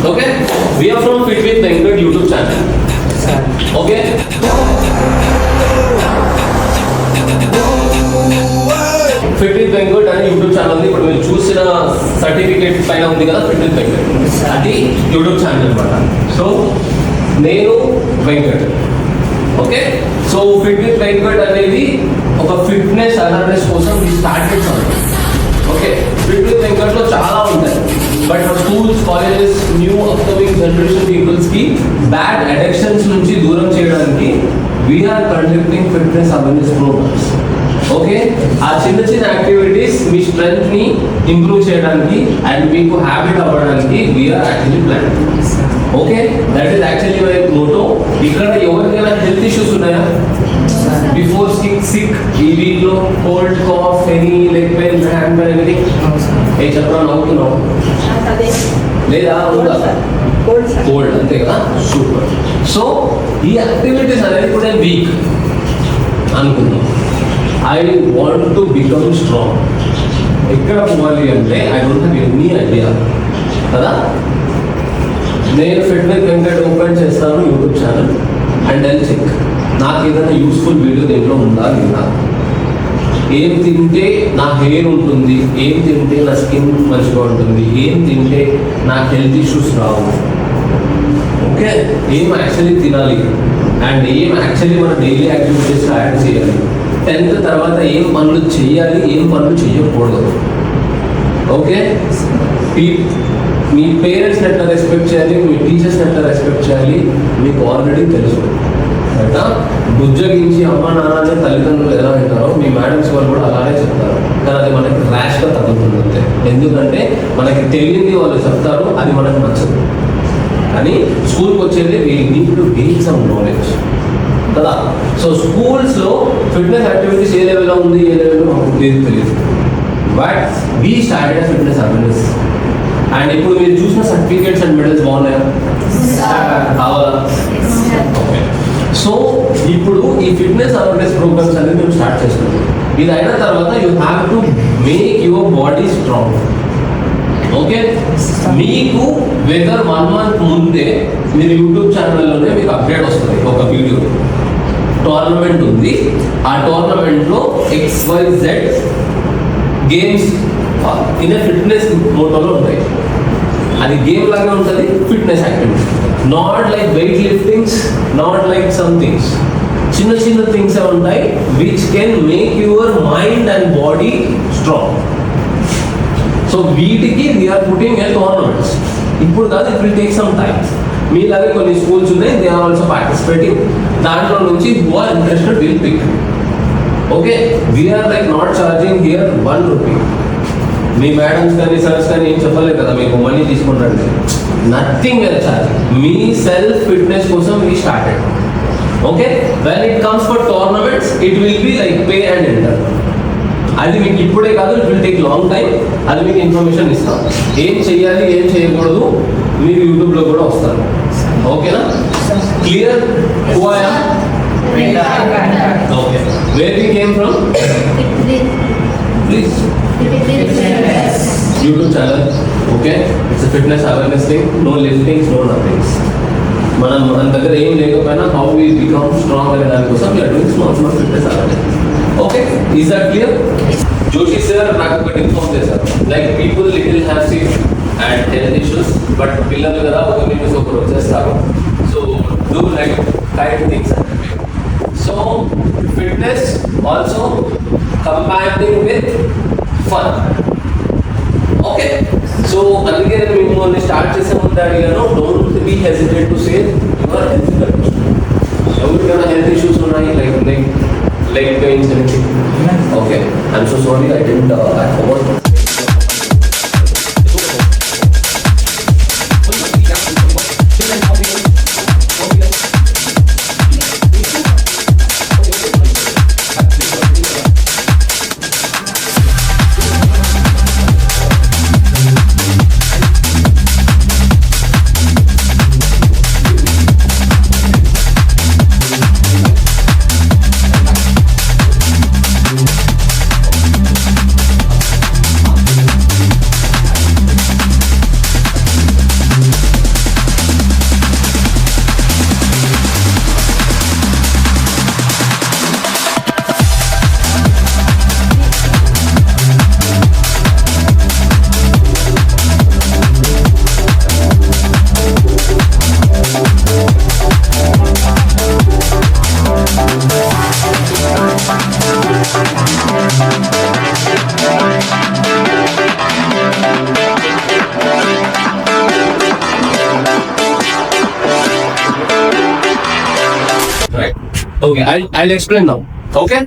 Okay, we are from Fit with Venkat YouTube channel. Okay. Fit with Venkat అనే YouTube channel ఇప్పుడు మీరు చూసిన certificate పైన ఉంది కదా, ఫిట్ విత్ వెంకట్ అది యూట్యూబ్ ఛానల్ అనమాట. సో నేను Venkat. Okay, so fit with Venkat అనేది ఒక ఫిట్నెస్ అవేర్నెస్ కోసం స్టార్ట్ చేసాను. ఓకే, ఫిట్ విత్ వెంకట్లో చాలా ఉంటాయి, but schools, colleges, new upcoming generation పీపుల్స్కి బ్యాడ్ అడిక్షన్స్ నుంచి దూరం చేయడానికి we are conducting fitness awareness programmes. Okay, ఆ చిన్న చిన్న యాక్టివిటీస్ మీ స్ట్రెంత్ ని ఇంప్రూవ్ చేయడానికి అండ్ మీకు హ్యాబిట్ అవ్వడానికి we are actually plan. Okay, that is actually my motto. ఇక్కడ ఎవరికైనా హెల్త్ ఇష్యూస్ ఉన్నాయా? బిఫోర్ సిక్ ఈ వీక్ లో cold, cough, any leg pain, hand pain, anything? ఏ చెప్పరా, నవ్వుతున్నావు లేదా? కోల్డ్ అంతే కదా, సూపర్. సో ఈ యాక్టివిటీస్ అనేది కూడా వీక్ అనుకుందాం. I want to become strong. ఎక్కడ పోవాలి అంటే I don't have any idea కదా. నేను ఫిట్ విత్ వెంకట్ ఓపెన్ చేస్తాను YouTube channel and I'll check నాకు ఏదైనా యూస్ఫుల్ వీడియో దీంట్లో ఉందా లేదా, ఏం తింటే నా హెయిర్ ఉంటుంది, ఏం తింటే నా స్కిన్ మంచిగా ఉంటుంది, ఏం తింటే నాకు హెల్త్ ఇష్యూస్ రావు. ఓకే, ఏం యాక్చువల్లీ తినాలి అండ్ ఏం యాక్చువల్లీ మన డైలీ యాక్టివిటీస్లో యాడ్ చేయాలి. 10th తర్వాత ఏం పనులు చేయాలి, ఏం పనులు చేయకూడదు. ఓకే, మీ పేరెంట్స్ని ఎట్లా రెస్పెక్ట్ చేయాలి, మీ టీచర్స్ని ఎట్లా రెస్పెక్ట్ చేయాలి మీకు ఆల్రెడీ తెలుసు. అట్లా బుజ్జగించి అమ్మ నాన్న తల్లిదండ్రులు ఎలా వింటారో మీ మేడమ్స్ వాళ్ళు కూడా అలానే చెప్తారు, కానీ అది మనకి ర్యాష్గా తగ్గుతుంది అంతే. ఎందుకంటే మనకి తెలియంది వాళ్ళు చెప్తారు, అది మనకు నచ్చదు. కానీ స్కూల్కి వచ్చేది we need to gain some knowledge కదా. సో స్కూల్స్లో ఫిట్నెస్ యాక్టివిటీస్ ఏ లెవెల్లో ఉంది, ఏ లెవెల్లో మాకు తెలియదు. But we started fitness awareness and ఇప్పుడు మీరు చూసిన సర్టిఫికేట్స్ అండ్ మెడల్స్ బాగున్నాయా? కావాలా? ఓకే, సో ఇప్పుడు ఈ ఫిట్నెస్ అవేర్నెస్ ప్రోగ్రామ్స్ అనేది మేము స్టార్ట్ చేస్తున్నాం. ఇది అయిన తర్వాత you have to make your body strong. Okay, మీకు వెదర్ 1 month ముందే మీరు యూట్యూబ్ ఛానల్లోనే మీకు అప్డేట్ వస్తుంది. ఒక వీడియో టోర్నమెంట్ ఉంది, ఆ టోర్నమెంట్లో XYZ గేమ్స్ ఇన్ ఫిట్నెస్ మోటోలో ఉంటాయి. అది గేమ్ లాగా ఉంటుంది, fitness activity, not like weight liftings, not like some things. చిన్న చిన్న థింగ్స్ ఉంటాయి which can make your mind and body strong. So వీటికి వీఆర్ పుట్టింగ్ ఏ టోర్నమెంట్స్. ఇప్పుడు కాదు, it will take some time. మీలాగే కొన్ని స్కూల్స్ ఉన్నాయి, దే ఆర్ ఆల్సో పార్టిసిపేటింగ్. దాంట్లో నుంచి who are interested will pick. Okay, we're like not charging here 1 rupee. మీ madams కానీ సర్స్ కానీ ఏం చెప్పలేదు కదా మీకు మనీ తీసుకుంటారండి, నథింగ్ ఎల్ ఛార్జింగ్. మీ సెల్ఫ్ ఫిట్నెస్ కోసం we started. Okay, when it comes for tournaments it will be like pay and enter. అది మీకు ఇప్పుడే కాదు, it will take long time. అది మీకు ఇన్ఫర్మేషన్ ఇస్తాం, ఏం చేయాలి ఏం చేయకూడదు మీరు యూట్యూబ్లో కూడా వస్తారు. ఓకేనా? Clear? Who I am? Okay, where we came from? Please YouTube channel. Okay, it's fitness awareness thing, no liftings, no nothings. మన దగ్గర ఏం లేకపోయినా హౌ వి బికమ్ స్ట్రాంగ్ అనే దానికోసం we are doing small small fitness awareness. Okay, is that clear? Joshi sir నాకు ఒకటి inform చేశారు, like people little have sick and health issues, but పిల్లలు కదా ఒక నిమిషం ఒకరు వచ్చేస్తారు. So do like kind things. So fitness also combining with fun. Okay, so అందుకే నేను మిమ్మల్ని స్టార్ట్ చేసే ముందు అడిగాను, don't be hesitate to say your health condition. ఎవరికైనా హెల్త్ ఇష్యూస్ ఉన్నాయి, like leg pains, anything? Okay, I'm so sorry, I forgot. Okay, I'll explain now. Okay?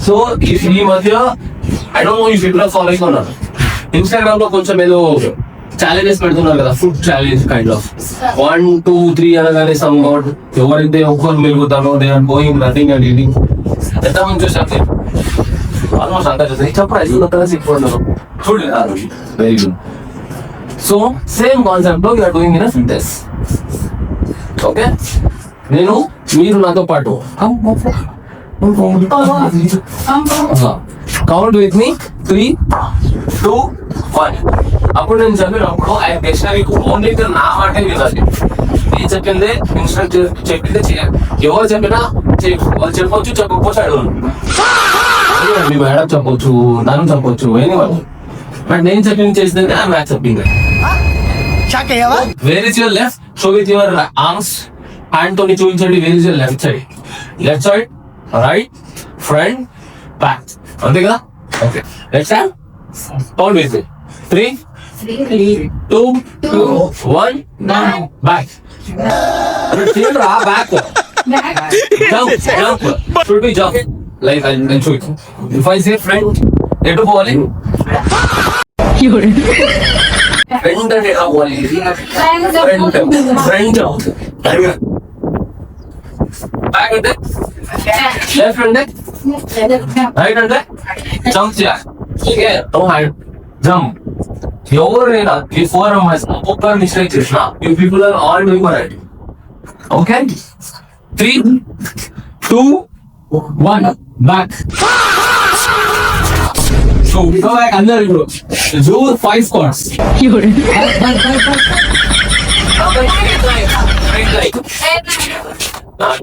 So, if ఈ మధ్య I don't know if people are following or not. Instagram లో కొంచెం ఏదో challenges పెడుతున్నారు కదా, food challenge kind of 1 2 3 అనగానే some about ఎవరైతే ఒక్కరు మెలుగుతారో they are going running and eating ఎంత మంది చూసారు ఆల్మోస్ట్ అంతా చూసారు చెప్పండి ఐదు కలిసి ఇప్పుడు చూడలేదు very good. So same concept లో you are doing in fitness. Okay, నేను మీరు నాతో పాటు కౌంట్ విత్ మీ 3 2 1. అప్పుడు నేను చెప్పినప్పుడు ఆయన డిక్షనరీకి ఓన్లీ నా మాటే వినాలి. నేను చెప్పిందే ఇన్స్ట్రక్ట్ చెప్పిందే చేయాలి. ఎవరు చెప్పినా వాళ్ళు చెప్పొచ్చు, చెప్పకపోవచ్చు అడగను. మీ మేడం చెప్పొచ్చు, నన్ను చెప్పొచ్చు, ఎనీవన్. బట్ నేను చెప్పింది చేసిందే I'm accepting. Where is your left? Show with your arms. Hand తోని చూపించండి. Where is your left side? Left side, right, front, back. అంతే కదా? Okay, let's hand count with me 3 2 1 back. Back. Jump. Should be jump. Like I'll show you. If I say front, eto bowli. Front and eto bowli. Front. Back and left and right and jump. Okay. Don't hide. Jump. ఎవరైనా ఈ 4 members ఒక్కొక్కరు mistake చేసిన you people are all doing right. Okay, 3 2 1 back. So go back. అందరూ ఇప్పుడు do 5 squats.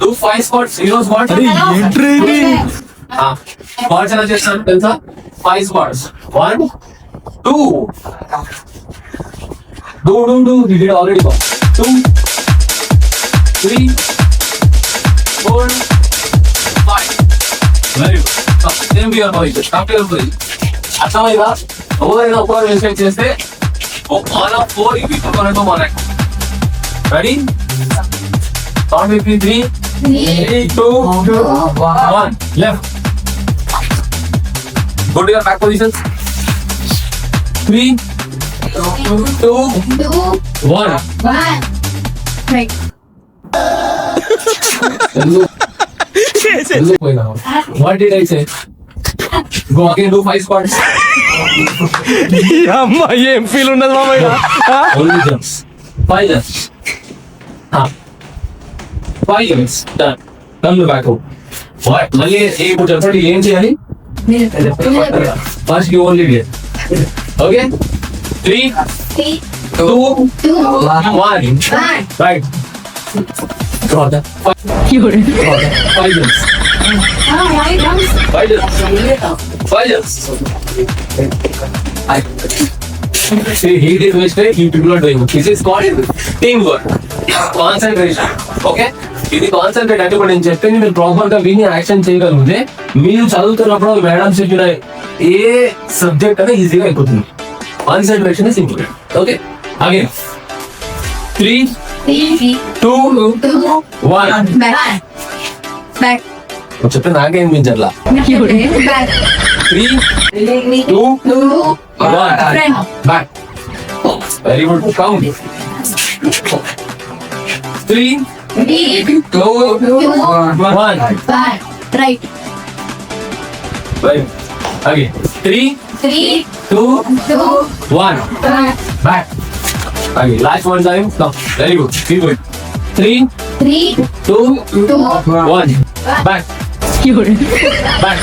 Do 5 squats. 0 squats. Squats ఎలా చేస్తాను తెలుసా? 5 squats. 1 2 do you did already go 2 3 4 5. very good. Same we are going to stop your breath. అర్థమైందా? ఎవరైనా ఒకరు mistake చేస్తే all of 4 you people going to correct. ready? count with me 3 2 1 left. go to your back positions. 3 2 1 right. What did I say? Go again, do 5 squats. అమ్మా ఏం feel ఉండదు మామయ్య. Only jumps. 5 jumps. 5 jumps. Done. Come to back home. What? మళ్ళీ ఇప్పుడు చెప్పండి ఏం చేయాలి? First you only did. Okay? 3 2 1 right. Got that. 5 jumps. 5 jumps. See, he did mistake, you people are doing. This is called teamwork. Concentration. Okay? ఇది concentrate అంటే ఇప్పుడు నేను చెప్పింది మీరు ప్రాపర్ గా విని యాక్షన్ చేయగలిగితే మీరు చదువుతున్నప్పుడు మేడం చెప్పిన ఏ సబ్జెక్ట్ అనేది ఈజీగా అయిపోతుంది. Concentration is important. Okay, again 3 2 1 back. చెప్తే నాకేం వినిపించట్లా. 3 2 1 back. Very good. Count 3 2 1 back. right. Again 3 2 1 back. Again last one time. Come. Very good. Keep going. 3 2 1 back. Back.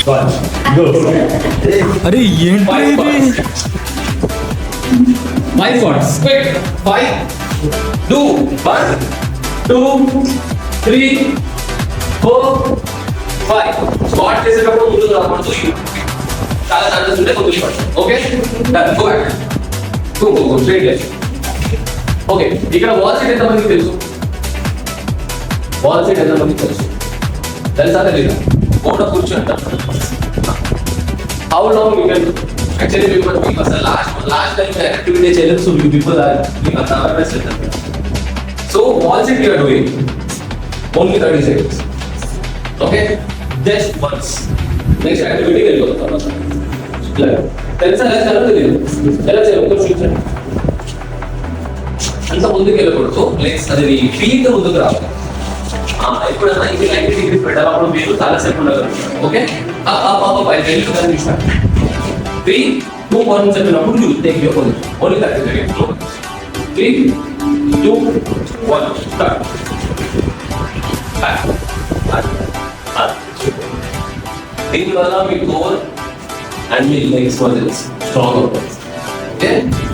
Go. అరే ఏంటి ఇది? 5 squats. Quick. 5 2 1 2 3 4 5. స్క్వాట్ చేసేటప్పుడు ముందుకు రాకూడదు. చాలా ఛాన్సెస్ ఉంటే ముందుకు పడు. Okay, go back. Go straight left. Okay, ఇక్కడ వాల్ సెట్ ఎంతమందికి తెలుసు? వాల్ సెట్ ఎంతమందికి తెలుసు? తెలుసా తెలీదా? కోట కూర్చోండి. How long you can actually మీకు అసలు లాస్ట్ టైం యాక్టివిటీ చేయలేదు. సో యూ పీపుల్ ఆర్ మీకు అంత అవేర్నెస్ లేదు. So wall set you are doing Only 30 seconds. Okay? Just once. Next activity వెళ్ళిపోతాం. తెలుసా ఎలా చేయాలో తెలియదు. ఎలా చేయాలో కొంచెం చూపించండి. అంత ముందుకు వెళ్ళకూడదు. లెగ్స్ అది ఫీట్ ముందుకు రావాలి. ఎప్పుడైనా ఇది 90 డిగ్రీస్ పెట్టాలి. అప్పుడు మీరు చాలాసేపు ఉండగలరు. ఓకే? వెళ్ళి 3, 2, 1 చెప్పినప్పుడు you take your position. Only 30 seconds. 3, 2, 1, start. దీనివల్ల మీ కోర్ అండ్ మీ లెగ్స్ మజిల్స్ స్ట్రాంగ్ అవుతాయి. ఓకే,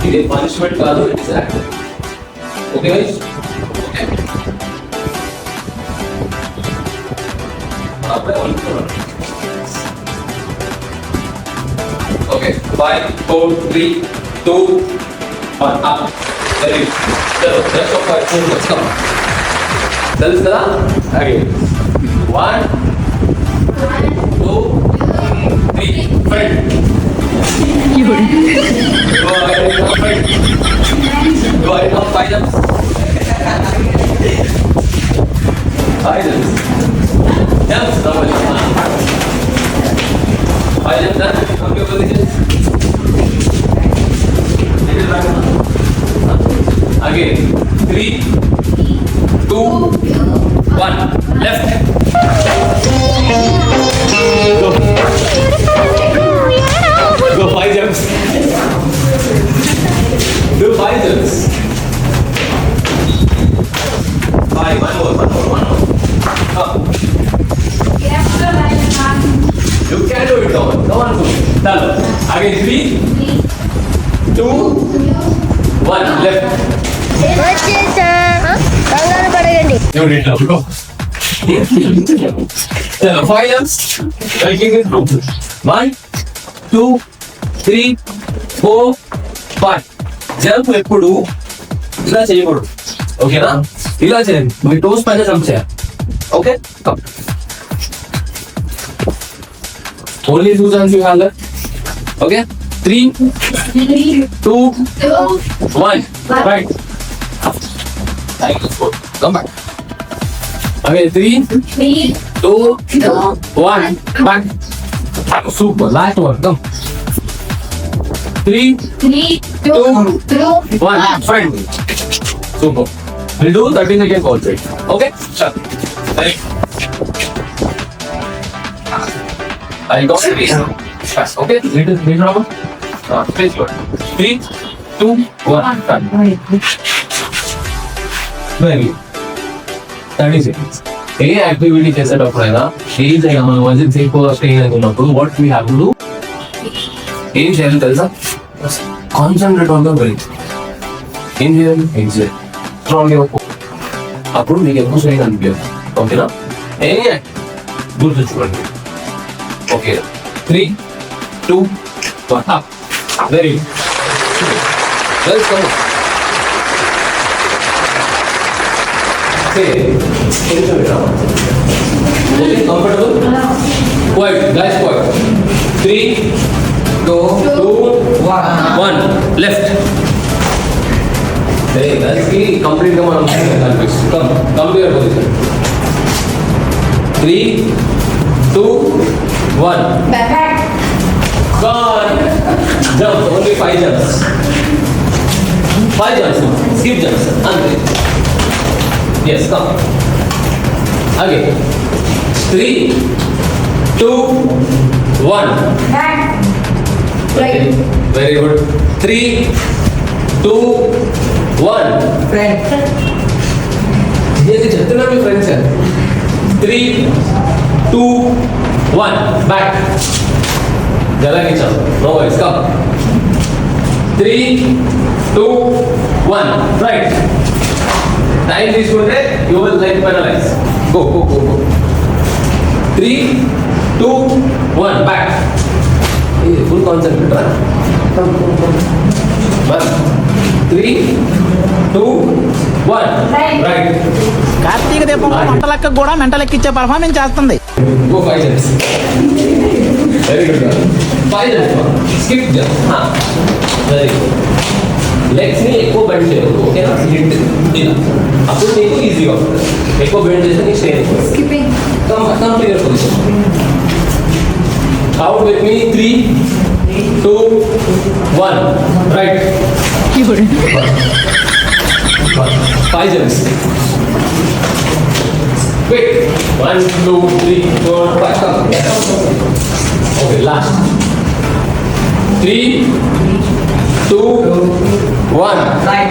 ఇది పనిష్మెంట్ కాదు, it is active. Okay guys, okay okay 5 4 3 2 1 up. Very good. Next ఒక 5 minutes కమ్. తెలుసు కదా? Again 1 2 3 front. Go ahead and come front. Go ahead and come 5 jumps. 5 jumps. Jumps normally. 5 jumps done. Come to your position. Little back. Again 3 2 1 left. Go 5 jumps. Do 5 jumps. 5. One more. Come. You can do it. Come on. Done. Again 3 2 1 left. You did it. Go. 5 jumps. Taking it. 1 2 3 4 5. Jump ఎప్పుడు ఇలా చేయకూడదు. ఓకేనా? ఇలా చేయండి. మీ toes పైన jump చేయాలి. Okay, only 2 jumps you have left. Okay, 3 2 1 right. Come back. Okay, 3 2 1 back. Super. Last one. Come. 3 2 1 front. Super. We'll do 30 seconds also. Okay? Sure. Ready? I got it. Fast. Okay? Little rubber. Face forward. 3 2 1 start. Very good. 30 seconds. ఏ activity చేసేటప్పుడైనా age అయినా మనం muscles ఎక్కువ strain అవుతున్నప్పుడు what we have to do, ఏం చేయాలి తెలుసా? Concentrate on the breath. ఏం చేయాలి? Exhale strong. అప్పుడు మీకు ఎక్కువ స్ట్రెయిన్ అనిపించదు. ఓకేనా? ఏ గుర్తుంచుకోండి. Okay, 3 2 1 up. Very good. Okay, comfortable? Quiet, guys, quiet. 3 2 1 left. Hey, guys, complete come on. Come to your position. 3 2 1 Back. gone. Jump, only 5 jumps. 5 jumps, skip jumps. Yes, come. Again. 3 2 1 Back. Right. Very good. 3 2 1 Front. ये जितना भी friends है. 3 2 1 back. जरा खींचो. No worries. Come. 3 2 1 right. Time తీసుకుంటే you will like penalize. Go. 3 2 1 back. ये full concentrate right. Come. 1 3 2 1 right. Karthika దీపం మంట లెక్క కూడా మెంట లెక్కిచ్చే పర్ఫార్మెన్స్ చేస్తుంది. Go 5 jumps. Very good. 5 jumps. Skip jump. Very good. Legs ని ఎక్కువ బెండ్ చేయదు, ఓకేనా? హిట్ ఇలా, అప్పుడు నీకు ఈజీగా ఉంటుంది. ఎక్కువ బెండ్ చేస్తే నీకు స్ట్రెయిన్ ఎక్కువ. Skipping. Come to your position. Count with me. 3, 2, 1. Right. 5 jumps. Quick. 1, 2, 3, 4, 5. Come. Okay, last. 3, 2, 1. Right.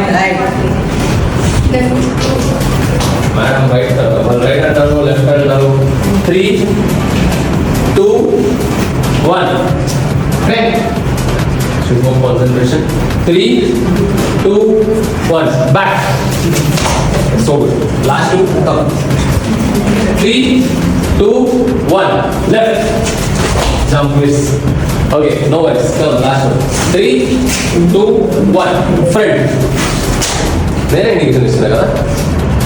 Madam, right hand, left hand now. 3, 2, 1. Right. Should go concentration. 3, 2, 1. Back. So good. Last two. Come. 3, 2, 1. Left. Jump twist. Okay, no worries. Come. Last one. 3, 2, 1. Front. There indication is there.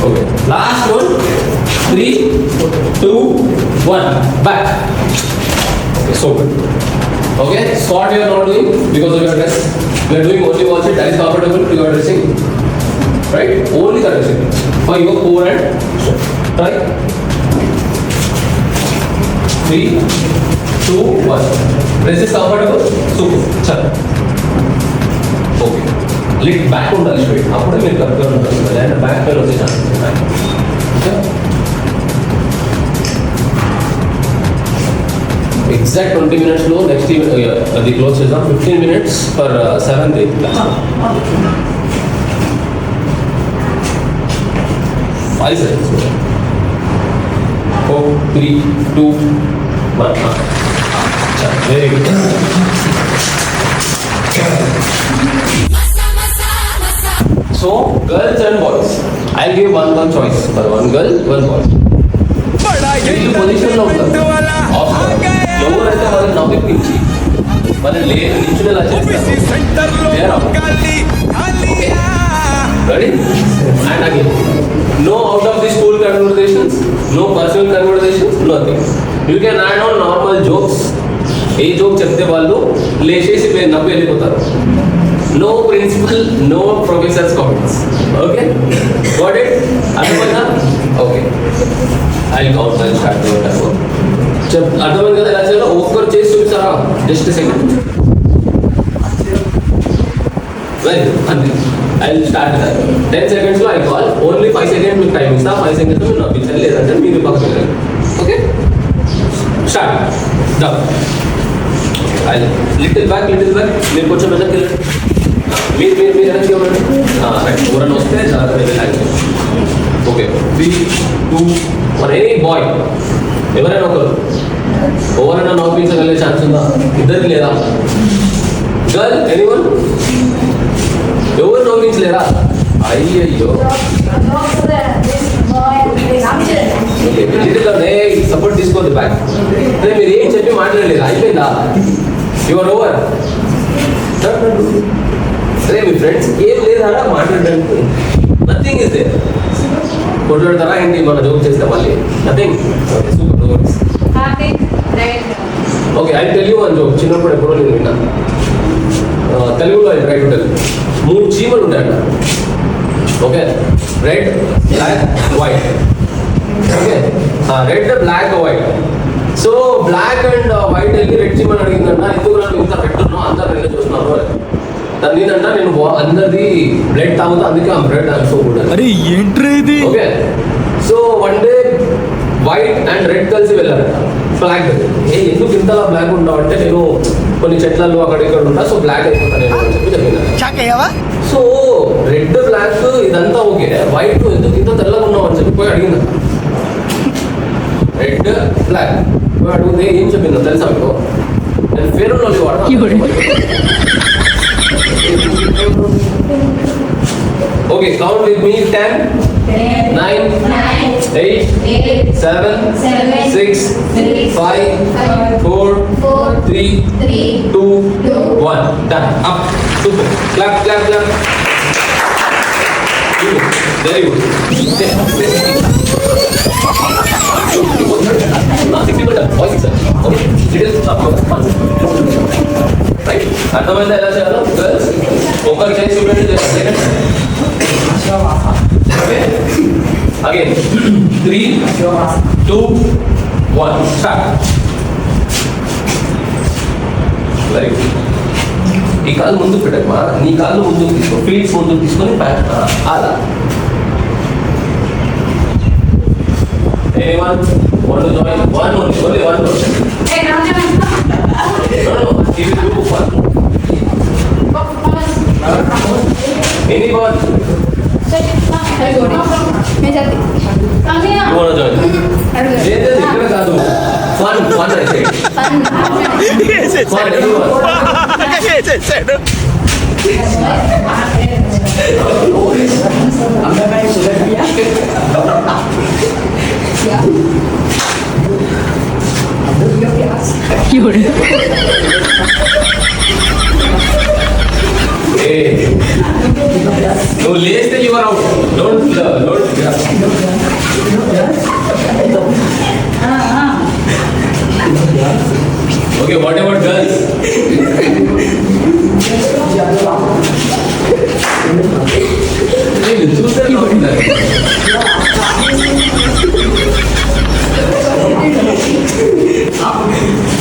Okay. Last one. 3, 2, 1. Back. Okay, so good. Okay. Squat you are not doing because of your dress. You are doing only watch it. That is comfortable to your dressing. Right? Only the dressing. For your core and try. 3, 2, 1. Dress is comfortable. Super. Chal. Okay. Lit back ఉండాలి straight. అప్పుడే మీరు కరెక్ట్గా ఉంటుంది. లేదా back pain వచ్చే chance ఉంటాయి. Exact 20 minutes లో next అది క్లోజ్ చేద్దాం. 15 minutes for 7th, 8th class. 5 seconds. 4, 3, 2, 1. Very good. So, girls and boys, I'll give one choice for one girl, one boy. వీళ్ళు పొజిషన్లో ఉంటారు. ఎవరైతే వాళ్ళని నవ్వించి వాళ్ళని నిల్చునేలా చేస్తారు. Ready? And again, no out of the school conversations, no personal conversations, nothing. You can add on normal jokes. A joke చెప్తే వాళ్ళు లేచేసి నవ్వు వెళ్ళిపోతారు. No principal, no professor's comments. Okay? Got it? అర్థమైందా? Okay. I'll count and start the time. అర్థమైంది కదా ఎలా చేయాలో? ఒక్కరు చేసి చూపిస్తారా? Just second. Very good. అంతే. I'll start that. 10 seconds లో I call. Only 5 seconds మీకు టైం ఇస్తా. 5 seconds మీరు నవ్వించాలి, లేదంటే మీరు పక్కన వెళ్ళాలి. Okay? Start. Down. Little back. మీరు కొంచెం వెనక్కి వెళ్ళండి. మీరు వెనక్కి ఇవ్వండి. రైట్. ఎవరైనా వస్తే జాగ్రత్తగా వెళ్ళాలి. ఓకే. 3, 2, 1. ఎనీ బాయ్, ఎవరైనా ఎవరైనా నవ్వించగలిగే ఛాన్స్ ఉందా? ఇద్దరికి లేదా? Girl, anyone? ఎవరు నవ్వించలేరా? అయ్యయ్యో. సపోర్ట్ తీసుకోండి బ్యాక్. మీరు ఏం చెప్పి మాట్లాడలేదు, అయిపోయిందా? Your over. అరే మీ ఫ్రెండ్స్ ఏం లేదా మాట్లాడడానికి? Nothing is there. కొట్లాడతారా ఏంటి? మన జోక్ చేస్తే మళ్ళీ nothing. Okay, I tell you one joke. చిన్నప్పుడు ఎప్పుడో నేను విన్నా. తెలుగులో ట్రై టు టెల్. 3 చీమలు ఉంటాయంట. Okay, red, black, white. Okay, red, black, white. So black and white వెళ్ళి రెడ్ చీమని అడిగిందంట, ఎందుకు నాకు ఇంత రెడ్ ఉన్నావు, అందరు రెడ్ చూస్తున్నారు. నేనంట, నేను అందరిది బ్లడ్ తాగుతా, అందుకే ఆ బ్లడ్ ఐఎమ్ సో గుడ్. అరే ఏంట్రా ఇది? Okay, so one day white and red కలిసి వెళ్ళారంట బ్లాక్. ఎందుకు ఇంతలా బ్లాక్ ఉంటావు అంటే, నేను కొన్ని చెట్లలో అక్కడ ఇక్కడ ఉంటా, సో బ్లాక్ అయిపోతాను నేను అని చెప్పి చెప్పిన. సో రెడ్ బ్లాక్ ఇదంతా ఓకే, వైట్ ఎందుకు ఇంత తెల్లగా ఉన్నావు అని చెప్పి పోయి అడిగింది. రెడ్ బ్లాక్ పోయి అడిగితే ఏం చెప్పిందో తెలుసా మీకు? నేను ఫేర్ అండ్ లవ్లీ వాడతాను. Okay, count with me. 10, 9, 8, 7, 6, 5, 4, 3, 2, 1. Done. Up. Super. Clap. Very good. Okay. Little up. Right అర్థమైందా ఎలా చేయాలో గర్ల్స్ ఒకరి చేసి చూడండి okay again 3 2 1 start very good ఈ కాళ్ళు ముందుకు పెట్టమ్మా నీ కాళ్ళు ముందుకు తీసుకో ఫీల్డ్స్ ముందుకు తీసుకొని అలా anyone want to join one only one person Hey, round them. no if you do fun anyone मैं जाती come here you want to join లేదు ఇక్కడ కాదు fun I say fun everyone Hey, no లేస్తే you are out. Don't. Okay, what about girls? నేను చూస్తాను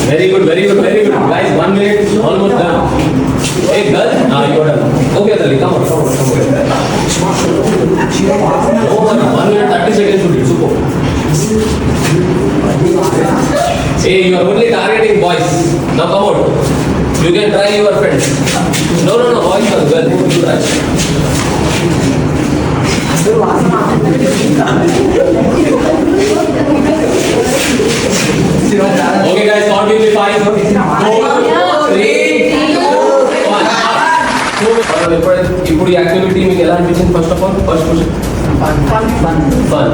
very good guys 1 minute almost done hey girl you are done okay Dali come on no 1 minute 30 seconds should be super hey you are only targeting boys now come on you can try your friends no boys or girl you try okay guys count with me 5 4 3 2 1 ఇప్పుడు ఈ activity మీకు ఎలా అనిపించింది first of all first fun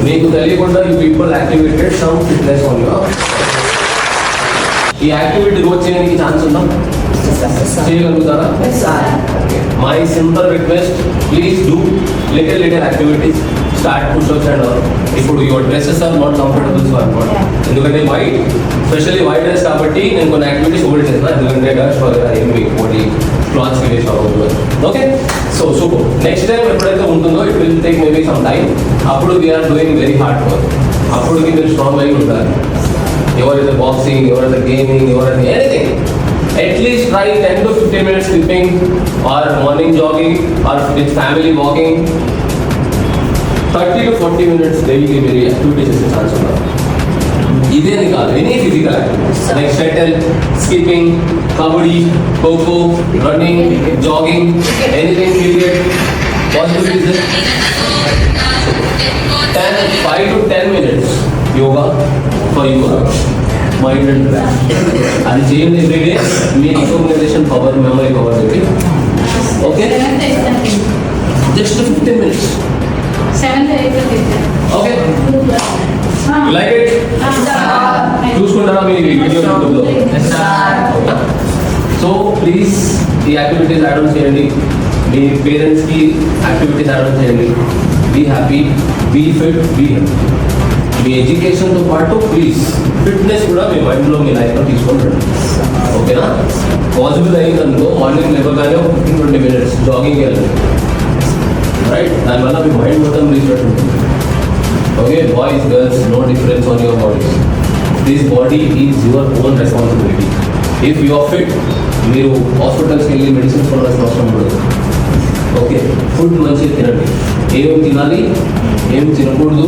మీకు తెలియకుండా you people activated some fitness on your ఈ activity రోజు చేయడానికి ఛాన్స్ ఉందా చేయగలుగుతారా my simple request please do little activities start pushups and ఇప్పుడు your dresses are not comfortable for అనుకోండి ఎందుకంటే వైట్ స్పెషల్లీ వైట్ డ్రెస్ కాబట్టి నేను కొన్ని యాక్టివిటీస్ హోల్డ్ చేస్తాను ఎందుకంటే డస్ట్ వగేరా ఏమి ఒకటి క్లాత్స్ వేసి అవ్వదు okay so super next time ఎప్పుడైతే ఉంటుందో it will take maybe some time అప్పుడు we are doing very hard work అప్పటికి మీరు స్ట్రాంగ్ అయి ఉంటారు ఎవరైతే బాక్సింగ్ ఎవరైతే గేమింగ్ ఎవరైతే anything at least try 10 to 15 minutes skipping or morning jogging or with family walking 30 to 40 minutes daily very activities is chance unna ideni kaadu any physical activities like shuttle skipping kabaddi kho running jogging anything cricket possibilities 5 to 10 minutes yoga for you mind and brain అది చేయండి everyday మీ recognisation power memory power పెట్టి okay just 15 minutes 7th 8th okay like it చూసుకుంటారా మీ video యూట్యూబ్లో so please ఈ activities add on చేయండి మీ పేరెంట్స్కి యాక్టివిటీస్ యాడ్ ఆన్ చేయండి be happy be fit be healthy మీ ఎడ్యుకేషన్తో పాటు ప్లీజ్ ఫిట్నెస్ కూడా మీ మైండ్లో మీ లైఫ్లో తీసుకొని రండి ఓకేనా పాసిబుల్ అయిందనుకో మార్నింగ్ లేవగానే 15-20 minutes జాగింగ్ వెళ్ళండి రైట్ దానివల్ల మీ మైండ్ మొత్తం రీసెట్ ఉంటుంది okay boys girls no difference on your bodies this body is your own responsibility if you are fit మీరు హాస్పిటల్స్కి వెళ్ళి మెడిసిన్స్ కొనాల్సిన అవసరం ఉండదు ఓకే ఫుడ్ మంచిగా తినండి ఏం తినాలి ఏం తినకూడదు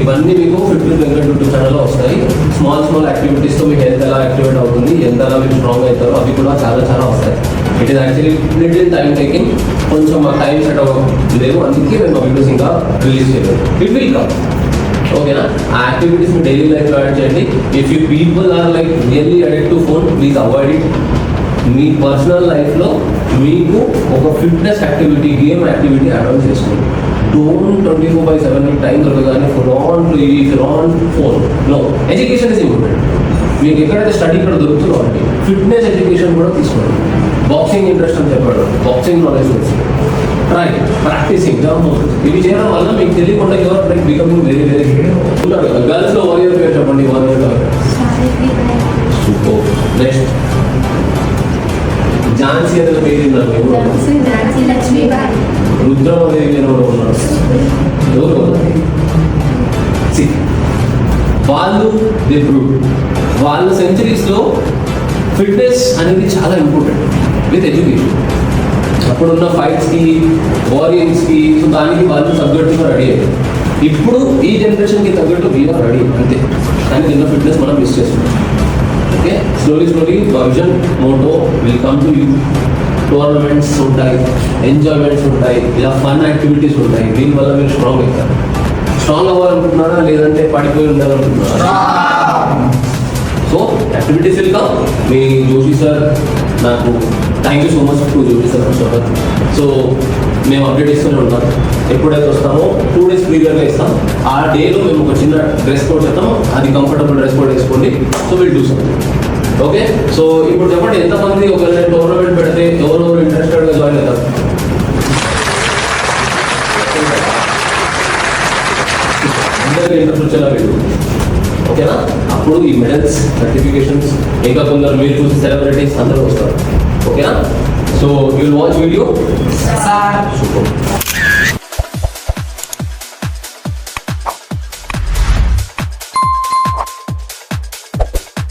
ఇవన్నీ మీకు ఫిట్ విత్ వెంకట్ యూట్యూబ్ ఛానల్లో వస్తాయి స్మాల్ యాక్టివిటీస్తో మీకు హెల్త్ ఎలా యాక్టివేట్ అవుతుంది ఎంత ఎలా మీరు స్ట్రాంగ్ అవుతారో అవి కూడా చాలా వస్తాయి it is actually little time taking కొంచెం మా టైం సెట్ అవ్వలేదు అందుకే మేము వీడియోస్ ఇంకా రిలీజ్ చేయలేదు ఇట్ విల్ కమ్ ఓకేనా ఆ యాక్టివిటీస్ మీ డైలీ లైఫ్లో యాడ్ చేయండి if you people are like really addict to phone please avoid it మీ పర్సనల్ లైఫ్లో మీకు ఒక fitness activity game activity adopt చేసుకోండి డోంట్ 24/7 మీకు టైం దొరకగానే on phone no education is important మీకు ఎక్కడైతే స్టడీ ఇక్కడ దొరుకుతుందో అంటే ఫిట్నెస్ ఎడ్యుకేషన్ కూడా తీసుకోండి బాక్సింగ్ ఇంట్రెస్ట్ అని చెప్పాడు బాక్సింగ్ నాలెడ్జ్ వచ్చింది ట్రై ప్రాక్టీసింగ్ ఇవి చేయడం వల్ల మీకు తెలియకుండా యువర్ లైక్ బికమింగ్ వెరీ ఉంటారు కదా గర్ల్స్లో వారియర్ పేరు చెప్పండి వారియర్ సూపర్. నెక్స్ట్ ఝాన్సీ అనే పేరు ఉన్నారు ఎవరు? ఝాన్సీ లక్ష్మీబాయి. రుద్రమదేవి అని కూడా ఉన్నారు. ఎవరు? See, వాళ్ళు దే ప్రూవ్ వాళ్ళ సెంచరీస్లో ఫిట్నెస్ అనేది చాలా ఇంపార్టెంట్ విత్ ఎడ్యుకేషన్. అప్పుడున్న ఫైట్స్కి వారియర్స్కి సో దానికి వాళ్ళు తగ్గట్టుగా రెడీ అయ్యారు. ఇప్పుడు ఈ జనరేషన్కి తగ్గట్టు వీఆర్ రెడీ అంతే. కానీ నిన్న ఫిట్నెస్ మనం మిస్ చేస్తున్నాం. ఓకే, స్లోలీ మా vision motto will come to you. Tournaments ఉంటాయి, ఎంజాయ్మెంట్స్ ఉంటాయి, ఇలా ఫన్ యాక్టివిటీస్ ఉంటాయి. దీనివల్ల మీరు స్ట్రాంగ్ అవుతారు. స్ట్రాంగ్ అవ్వాలనుకుంటున్నారా లేదంటే పడిపోయి ఉండాలనుకుంటున్నారా? So activities welcome. మీ జోషి సార్ నాకు thank you so much to Joshi sir first. So మేము అప్డేట్ ఇస్తూనే ఉంటాం. ఎప్పుడైతే వస్తామో 2 days ప్రీవియర్గా ఇస్తాం. ఆ డేలో మేము ఒక చిన్న డ్రెస్ కోడ్ చెప్తాం. అది కంఫర్టబుల్ డ్రెస్ కోడ్ వేసుకోండి. So will do something. Okay, so ఇప్పుడు చెప్పండి ఎంతమంది ఒకవేళ టోర్నమెంట్ పెడితే ఎవరెవరు ఇంట్రెస్టెడ్గా జాయిన్ అవుతారు? అందరికీ ఇంట్రెస్ట్ వచ్చేలా వీడు. ఓకేనా? అప్పుడు ఈ మెడల్స్ సర్టిఫికేషన్స్ ఇంకా కొందరు మీరు చూసి సెలబ్రిటీస్ అందరూ వస్తారు. ఓకేనా? So you will watch video. Super.